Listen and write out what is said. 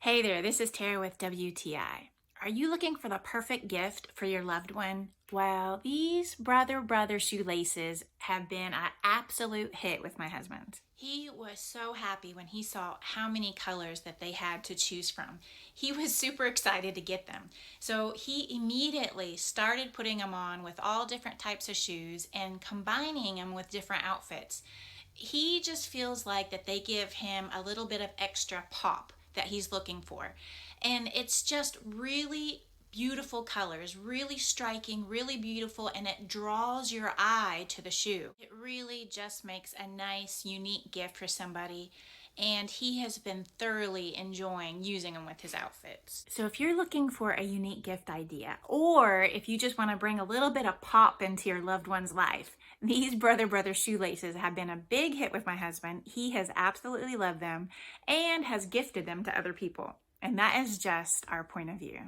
Hey there, this is Tara with WTI. Are you looking for the perfect gift for your loved one? Well, these brother shoelaces have been an absolute hit with my husband. He was so happy when he saw how many colors that they had to choose from. He was super excited to get them. So he immediately started putting them on with all different types of shoes and combining them with different outfits. He just feels like that they give him a little bit of extra pop that he's looking for. And it's just really beautiful colors, really striking, really beautiful, and it draws your eye to the shoe. It really just makes a nice, unique gift for somebody. And he has been thoroughly enjoying using them with his outfits. So if you're looking for a unique gift idea, or if you just want to bring a little bit of pop into your loved one's life, these brother shoelaces have been a big hit with my husband. He has absolutely loved them and has gifted them to other people. And that is just our point of view.